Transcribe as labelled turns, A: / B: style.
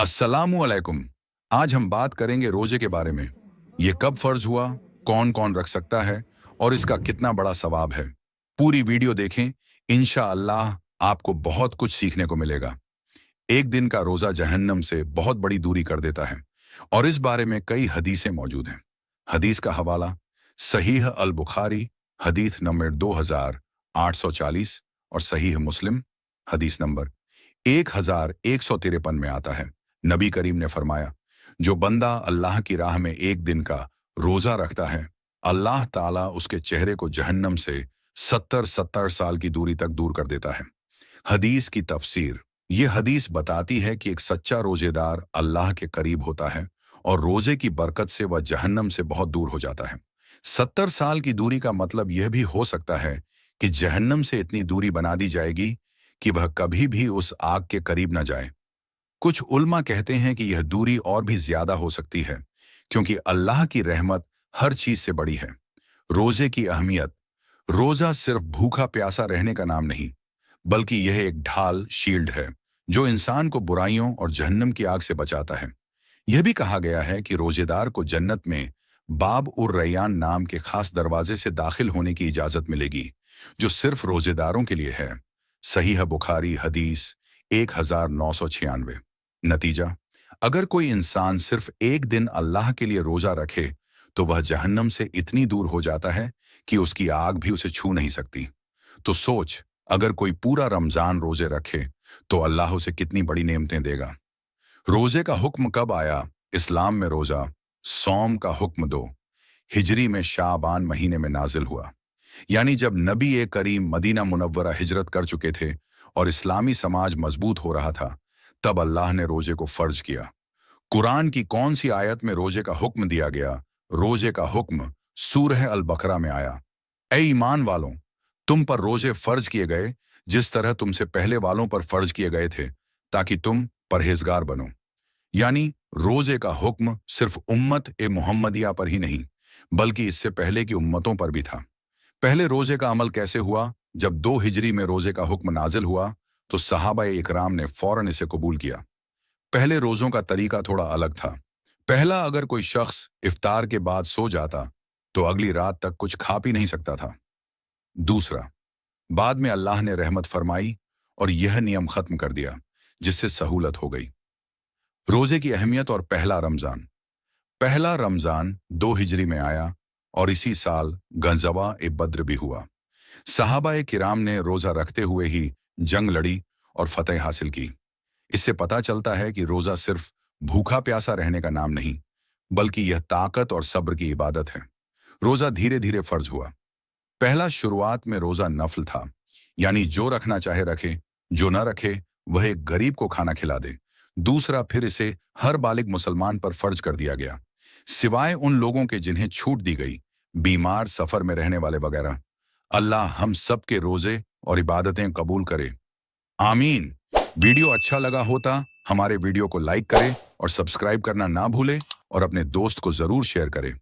A: अस्सलामुअलैकुम। आज हम बात करेंगे रोजे के बारे में। ये कब फर्ज हुआ, कौन कौन रख सकता है और इसका कितना बड़ा सवाब है। पूरी वीडियो देखें, इंशाअल्लाह आपको बहुत कुछ सीखने को मिलेगा। एक दिन का रोजा जहन्नम से बहुत बड़ी दूरी कर देता है और इस बारे में कई हदीसें मौजूद हैं। हदीस का हवाला सहीह अल बुखारी हदीस नंबर 2840 और सहीह मुस्लिम हदीस नंबर 1153 में आता है। नबी करीम ने फरमाया, जो बंदा अल्लाह की राह में एक दिन का रोजा रखता है, अल्लाह ताला उसके चेहरे को जहन्नम से 70 साल की दूरी तक दूर कर देता है। हदीस की तफसीर, ये हदीस बताती है कि एक सच्चा रोजेदार अल्लाह के करीब होता है और रोजे की बरकत से वह जहन्नम से बहुत दूर हो जाता है। 70 साल की दूरी का मतलब यह भी हो सकता है कि जहन्नम से इतनी दूरी बना दी जाएगी कि वह कभी भी उस आग के करीब न जाए। कुछ उल्मा कहते हैं कि यह दूरी और भी ज्यादा हो सकती है, क्योंकि अल्लाह की रहमत हर चीज से बड़ी है। रोजे की अहमियत, रोजा सिर्फ भूखा प्यासा रहने का नाम नहीं, बल्कि यह एक ढाल, शील्ड है जो इंसान को बुराइयों और जहन्नम की आग से बचाता है। यह भी कहा गया है कि रोजेदार को जन्नत में बाब उर रैयान नाम के खास दरवाजे से दाखिल होने की इजाजत मिलेगी, जो सिर्फ रोजेदारों के लिए है। सहीह बुखारी हदीस 1996। नतीजा, अगर कोई इंसान सिर्फ एक दिन अल्लाह के लिए रोजा रखे तो वह जहन्नम से इतनी दूर हो जाता है कि उसकी आग भी उसे छू नहीं सकती। तो सोच, अगर कोई पूरा रमजान रोजे रखे तो अल्लाह उसे कितनी बड़ी नेमतें देगा। रोजे का हुक्म कब आया? इस्लाम में रोजा सौम का हुक्म 2 हिजरी में शाबान महीने में नाजिल हुआ, यानी जब नबी ए करीम मदीना मुनव्वरा हिजरत कर चुके थे और इस्लामी समाज मजबूत हो रहा था, तब अल्लाह ने रोजे को फर्ज किया। कुरान की कौन सी आयत में रोजे का हुक्म दिया गया? रोजे का हुक्म सूरह अल बकरा में आया। ए ईमान वालों, तुम पर रोजे फर्ज किए गए जिस तरह तुमसे पहले वालों पर फर्ज किए गए थे, ताकि तुम परहेजगार बनो। यानी रोजे का हुक्म सिर्फ उम्मत ए मुहम्मदिया पर ही नहीं, बल्कि इससे पहले की उम्मतों पर भी था। पहले रोजे का अमल कैसे हुआ? जब 2 हिजरी में रोजे का हुक्म नाजिल हुआ तो सहाबा इकराम ने फौरन इसे कबूल किया। पहले रोजों का तरीका थोड़ा अलग था। पहला, अगर कोई शख्स इफ्तार के बाद सो जाता तो अगली रात तक कुछ खा पी नहीं सकता था। दूसरा, बाद में अल्लाह ने रहमत फरमाई और यह नियम खत्म कर दिया, जिससे सहूलत हो गई। रोजे की अहमियत और पहला रमजान। पहला रमजान 2 हिजरी में आया और इसी साल गंजवा ए बद्र भी हुआ। सहाबा किराम ने रोजा रखते हुए ही जंग लड़ी और फतेह हासिल की। इससे पता चलता है कि रोजा सिर्फ भूखा प्यासा रहने का नाम नहीं, बल्कि यह ताकत और सब्र की इबादत है। रोजा धीरे धीरे फर्ज हुआ। पहला, शुरुआत में रोजा नफल था, यानी जो रखना चाहे रखे, जो न रखे वह एक गरीब को खाना खिला दे। दूसरा, फिर इसे हर बालिग मुसलमान पर फर्ज कर दिया गया, सिवाय उन लोगों के जिन्हें छूट दी गई, बीमार, सफर में रहने वाले वगैरह। अल्लाह हम सब के रोजे और इबादतें कबूल करे, आमीन। वीडियो अच्छा लगा होता हमारे वीडियो को लाइक करें और सब्सक्राइब करना ना भूलें और अपने दोस्त को जरूर शेयर करें।